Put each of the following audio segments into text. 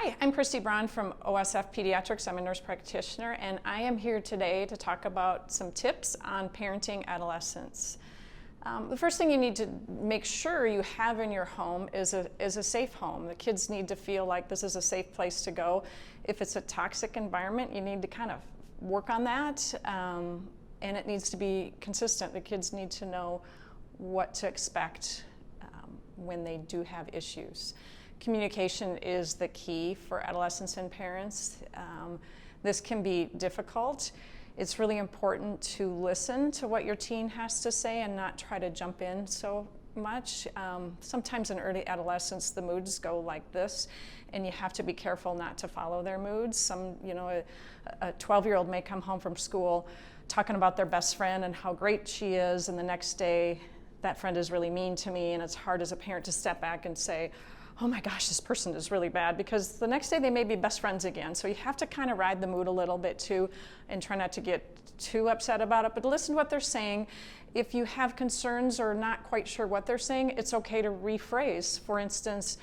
Hi, I'm Christy Braun from OSF Pediatrics. I'm a nurse practitioner, and I am here today to talk about some tips on parenting adolescents. The first thing you need to make sure you have in your home is a safe home. The kids need to feel like this is a safe place to go. If it's a toxic environment, you need to kind of work on that, and it needs to be consistent. The kids need to know what to expect when they do have issues. Communication is the key for adolescents and parents. This can be difficult. It's really important to listen to what your teen has to say and not try to jump in so much. Sometimes in early adolescence, the moods go like this, and you have to be careful not to follow their moods. A 12-year-old may come home from school talking about their best friend and how great she is, and the next day, that friend is really mean to me, and it's hard as a parent to step back and say, oh my gosh, this person is really bad, because the next day they may be best friends again. So you have to kind of ride the mood a little bit too and try not to get too upset about it, but listen to what they're saying. If you have concerns or not quite sure what they're saying, it's okay to rephrase. For instance,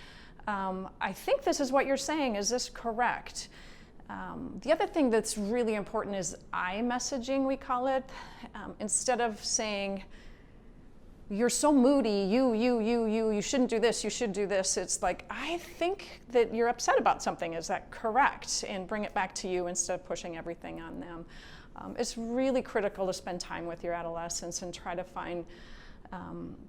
I think this is what you're saying, is this correct? The other thing that's really important is I-messaging, we call it. Instead of saying, you're so moody, you shouldn't do this, you should do this. It's like, I think that you're upset about something. Is that correct? And bring it back to you instead of pushing everything on them. It's really critical to spend time with your adolescents and try to find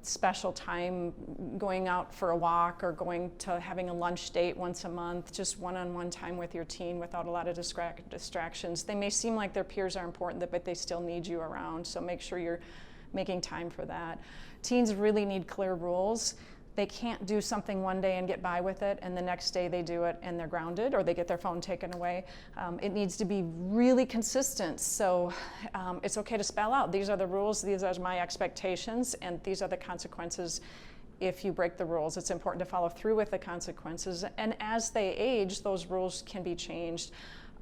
special time, going out for a walk or going to having a lunch date once a month, just one-on-one time with your teen without a lot of distractions. They may seem like their peers are important, but they still need you around, so make sure you're making time for that. Teens really need clear rules. They can't do something one day and get by with it, and the next day they do it and they're grounded or they get their phone taken away. It needs to be really consistent. So it's okay to spell out, these are the rules, these are my expectations, and these are the consequences if you break the rules. It's important to follow through with the consequences. And as they age, those rules can be changed.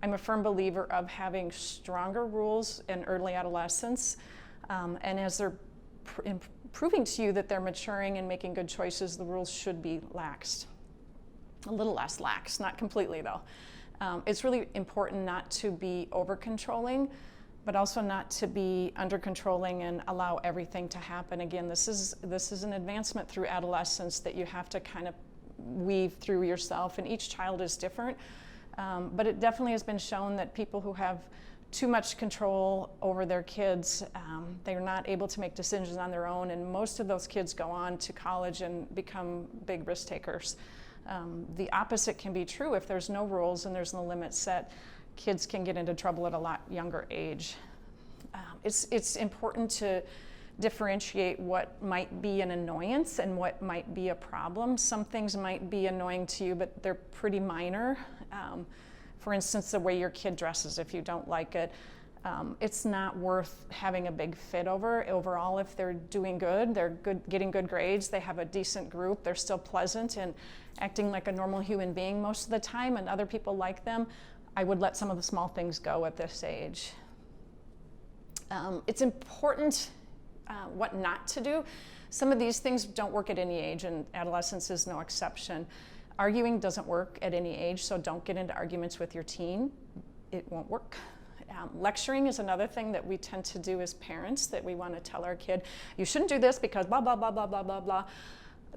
I'm a firm believer of having stronger rules in early adolescence. And as they're proving to you that they're maturing and making good choices, the rules should be laxed. A little less lax, not completely though. It's really important not to be over-controlling, but also not to be under-controlling and allow everything to happen. Again, this is an advancement through adolescence that you have to kind of weave through yourself, and each child is different. But it definitely has been shown that people who have too much control over their kids, they're not able to make decisions on their own, and most of those kids go on to college and become big risk takers. The opposite can be true. If there's no rules and there's no limits set, kids can get into trouble at a lot younger age. It's important to differentiate what might be an annoyance and what might be a problem. Some things might be annoying to you, but they're pretty minor. For instance, the way your kid dresses, if you don't like it, it's not worth having a big fit over. Overall, if they're doing good, they're getting good grades, they have a decent group, they're still pleasant and acting like a normal human being most of the time, and other people like them, I would let some of the small things go at this age. It's important what not to do. Some of these things don't work at any age, and adolescence is no exception. Arguing doesn't work at any age, so don't get into arguments with your teen. It won't work. Lecturing is another thing that we tend to do as parents, that we want to tell our kid, you shouldn't do this because blah, blah, blah, blah, blah, blah, blah.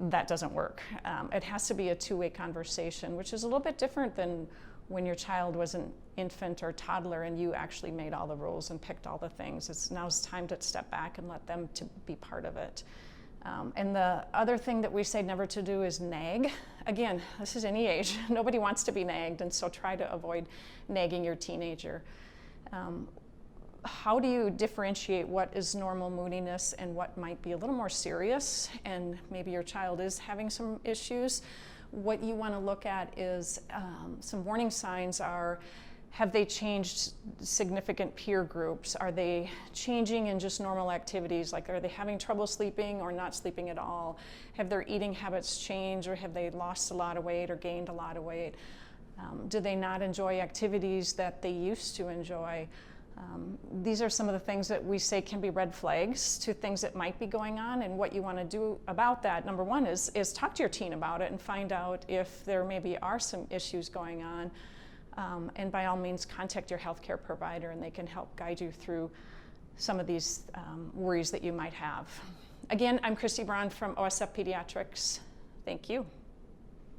That doesn't work. It has to be a two-way conversation, which is a little bit different than when your child was an infant or toddler and you actually made all the rules and picked all the things. Now's time to step back and let them to be part of it. And the other thing that we say never to do is nag. Again, this is any age. Nobody wants to be nagged, and so try to avoid nagging your teenager. How do you differentiate what is normal moodiness and what might be a little more serious, and maybe your child is having some issues? What you want to look at is some warning signs are, have they changed significant peer groups? Are they changing in just normal activities? Like, are they having trouble sleeping or not sleeping at all? Have their eating habits changed, or have they lost a lot of weight or gained a lot of weight? Do they not enjoy activities that they used to enjoy? These are some of the things that we say can be red flags to things that might be going on, and what you want to do about that. Number one is talk to your teen about it and find out if there maybe are some issues going on. And by all means, contact your healthcare provider and they can help guide you through some of these worries that you might have. Again, I'm Christy Braun from OSF Pediatrics. Thank you.